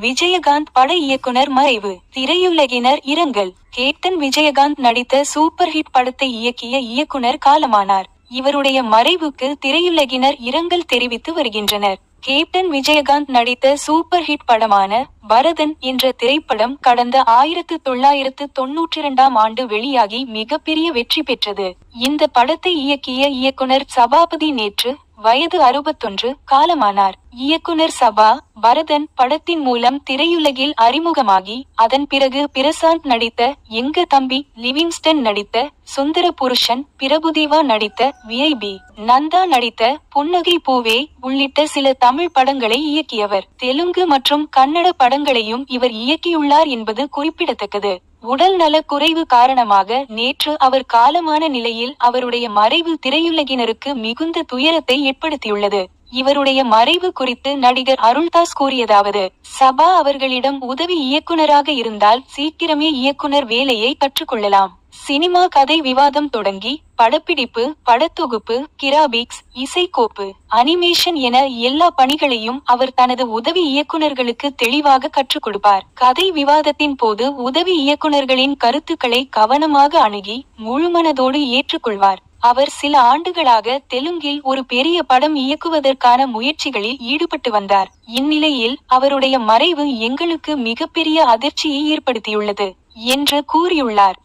விஜயகாந்த் பட இயக்குனர் மறைவு, திரையுலகினர் இரங்கல். கேப்டன் விஜயகாந்த் நடித்த சூப்பர் ஹிட் படத்தை இயக்கிய இயக்குனர் காலமானார். இவருடைய மறைவுக்கு திரையுலகினர் இரங்கல் தெரிவித்து வருகின்றனர். கேப்டன் விஜயகாந்த் நடித்த சூப்பர் ஹிட் படமான பரதன் என்ற திரைப்படம் கடந்த 1992ஆம் ஆண்டு வெளியாகி மிகப்பெரிய வெற்றி பெற்றது. இந்த படத்தை இயக்கிய இயக்குனர் சபாபதி நேற்று வயது 61 காலமானார். இயக்குனர் சபா பரதன் படத்தின் மூலம் திரையுலகில் அறிமுகமாகி அதன் பிறகு பிரசாந்த் நடித்த எங்க தம்பி, லிவிங்ஸ்டன் நடித்த சுந்தர புருஷன், பிரபுதேவா நடித்த VIP, நந்தா நடித்த புன்னகை பூவே உள்ளிட்ட சில தமிழ் படங்களை இயக்கியவர். தெலுங்கு மற்றும் கன்னட படங்களையும் இவர் இயக்கியுள்ளார் என்பது குறிப்பிடத்தக்கது. உடல் நல குறைவு காரணமாக நேற்று அவர் காலமான நிலையில் அவருடைய மறைவு திரையுலகினருக்கு மிகுந்த துயரத்தை ஏற்படுத்தியுள்ளது. இவருடைய மறைவு குறித்து நடிகர் அருள்தாஸ் கூறியதாவது: சபா அவர்களிடம் உதவி இயக்குனராக இருந்தால் சீக்கிரமே இயக்குனர் வேலையை கற்றுக்கொள்ளலாம். சினிமா கதை விவாதம் தொடங்கி படப்பிடிப்பு, படத்தொகுப்பு, கிராபிக்ஸ், இசைக்கோப்பு, அனிமேஷன் என எல்லா பணிகளையும் அவர் தனது உதவி இயக்குனர்களுக்கு தெளிவாக கற்றுக் கொடுப்பார். கதை விவாதத்தின் போது உதவி இயக்குனர்களின் கருத்துக்களை கவனமாக அணுகி முழுமனதோடு ஏற்றுக்கொள்வார். அவர் சில ஆண்டுகளாக தெலுங்கில் ஒரு பெரிய படம் இயக்குவதற்கான முயற்சிகளில் ஈடுபட்டு வந்தார். இந்நிலையில் அவருடைய மறைவு எங்களுக்கு மிகப்பெரிய அதிர்ச்சியை ஏற்படுத்தியுள்ளது என்று கூறியுள்ளார்.